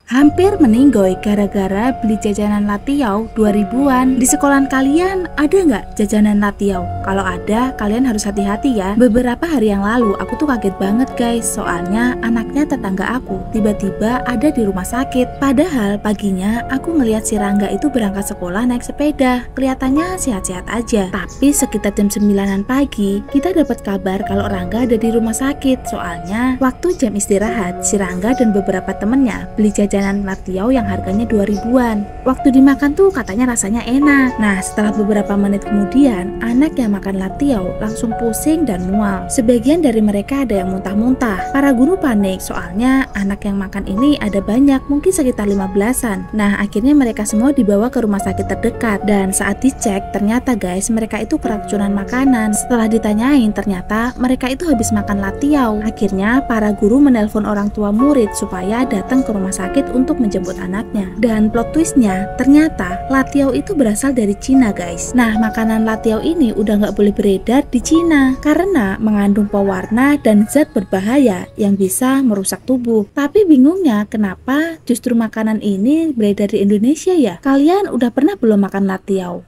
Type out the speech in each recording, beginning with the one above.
Hampir meninggoy gara-gara beli jajanan latiau 2000-an. Di sekolahan kalian ada nggak jajanan latiau? Kalau ada, kalian harus hati-hati ya. Beberapa hari yang lalu aku tuh kaget banget guys, soalnya anaknya tetangga aku tiba-tiba ada di rumah sakit. Padahal paginya aku ngelihat si Rangga itu berangkat sekolah naik sepeda. Kelihatannya sehat-sehat aja. Tapi sekitar jam 9-an pagi, kita dapat kabar kalau Rangga ada di rumah sakit. Soalnya waktu jam istirahat, si Rangga dan beberapa temennya beli jajanan latiau yang harganya 2000-an. Waktu dimakan tuh katanya rasanya enak. Nah, setelah beberapa menit kemudian, anak yang makan latiau langsung pusing dan mual. Sebagian dari mereka ada yang muntah-muntah. Para guru panik soalnya anak yang makan ini ada banyak, mungkin sekitar 15-an. Nah, akhirnya mereka semua dibawa ke rumah sakit terdekat. Dan saat dicek, ternyata guys, mereka itu keracunan makanan. Setelah ditanyain, ternyata mereka itu habis makan latiau. Akhirnya, para guru menelpon orang tua murid supaya datang ke rumah sakit untuk menjemput anaknya. Dan plot twistnya, ternyata latiau itu berasal dari Cina guys. Nah, makanan latiau ini udah nggak boleh beredar di Cina karena mengandung pewarna dan zat berbahaya yang bisa merusak tubuh. Tapi bingungnya kenapa justru makanan ini beredar di Indonesia ya? Kalian udah pernah belum makan latiau?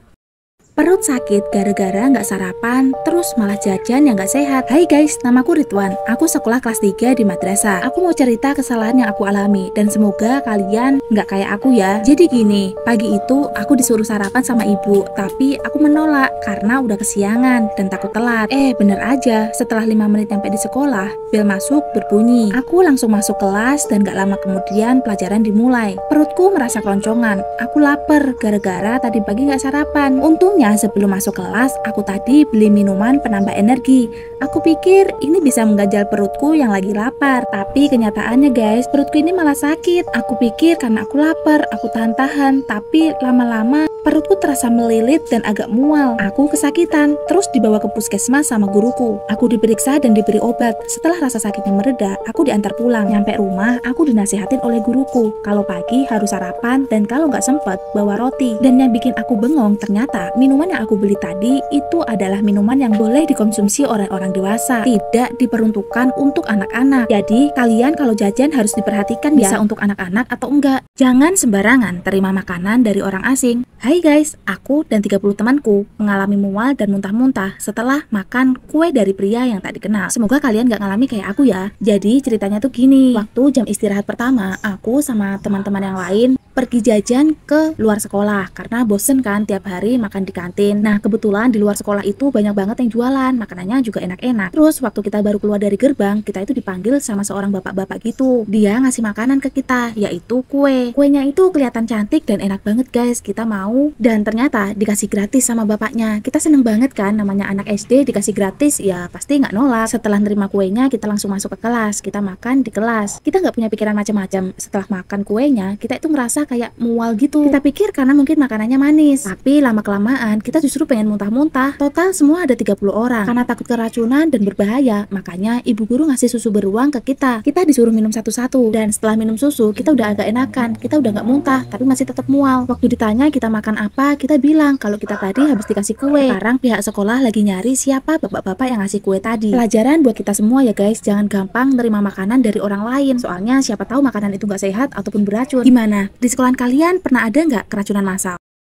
Perut sakit gara-gara nggak sarapan, terus malah jajan yang nggak sehat. Hai guys, namaku Ridwan. Aku sekolah kelas 3 di madrasah. Aku mau cerita kesalahan yang aku alami dan semoga kalian nggak kayak aku ya. Jadi gini, pagi itu aku disuruh sarapan sama ibu, tapi aku menolak karena udah kesiangan dan takut telat. Bener aja, setelah 5 menit sampai di sekolah, bel masuk berbunyi. Aku langsung masuk kelas dan gak lama kemudian pelajaran dimulai. Perutku merasa keloncongan. Aku lapar gara-gara tadi pagi nggak sarapan. Untungnya sebelum masuk kelas, aku tadi beli minuman penambah energi. Aku pikir ini bisa mengganjal perutku yang lagi lapar. Tapi kenyataannya guys, perutku ini malah sakit. Aku pikir karena aku lapar, aku tahan-tahan. Tapi lama-lama perutku terasa melilit dan agak mual. Aku kesakitan, terus dibawa ke puskesmas sama guruku. Aku diperiksa dan diberi obat. Setelah rasa sakitnya mereda, aku diantar pulang. Nyampe rumah, aku dinasihatin oleh guruku kalau pagi harus sarapan dan kalau nggak sempet bawa roti. Dan yang bikin aku bengong, ternyata minuman yang aku beli tadi itu adalah minuman yang boleh dikonsumsi oleh orang dewasa, tidak diperuntukkan untuk anak-anak. Jadi kalian kalau jajan harus diperhatikan bisa untuk anak-anak atau enggak. Jangan sembarangan terima makanan dari orang asing. Hai guys, aku dan 30 temanku mengalami mual dan muntah-muntah setelah makan kue dari pria yang tak dikenal. Semoga kalian gak ngalami kayak aku ya. Jadi ceritanya tuh gini, waktu jam istirahat pertama, aku sama teman-teman yang lain pergi jajan ke luar sekolah karena bosen kan tiap hari makan di kantin. Nah, kebetulan di luar sekolah itu banyak banget yang jualan, makanannya juga enak-enak. Terus waktu kita baru keluar dari gerbang, kita itu dipanggil sama seorang bapak-bapak gitu. Dia ngasih makanan ke kita, yaitu kue. Kuenya itu kelihatan cantik dan enak banget guys, kita mau. Dan ternyata dikasih gratis sama bapaknya. Kita seneng banget kan, namanya anak SD dikasih gratis, ya pasti nggak nolak. Setelah nerima kuenya, kita langsung masuk ke kelas. Kita makan di kelas. Kita nggak punya pikiran macam-macam. Setelah makan kuenya, kita itu ngerasa kayak mual gitu. Kita pikir karena mungkin makanannya manis. Tapi lama-kelamaan kita justru pengen muntah-muntah. Total semua ada 30 orang. Karena takut keracunan dan berbahaya, makanya ibu guru ngasih susu beruang ke kita. Kita disuruh minum satu-satu. Dan setelah minum susu, kita udah agak enakan. Kita udah nggak muntah, tapi masih tetap mual. Waktu ditanya kita makan apa, kita bilang kalau kita tadi habis dikasih kue. Sekarang pihak sekolah lagi nyari siapa bapak-bapak yang ngasih kue tadi. Pelajaran buat kita semua ya guys, jangan gampang nerima makanan dari orang lain. Soalnya siapa tahu makanan itu nggak sehat ataupun beracun. Gimana? Di sekolahan kalian pernah ada nggak keracunan massal?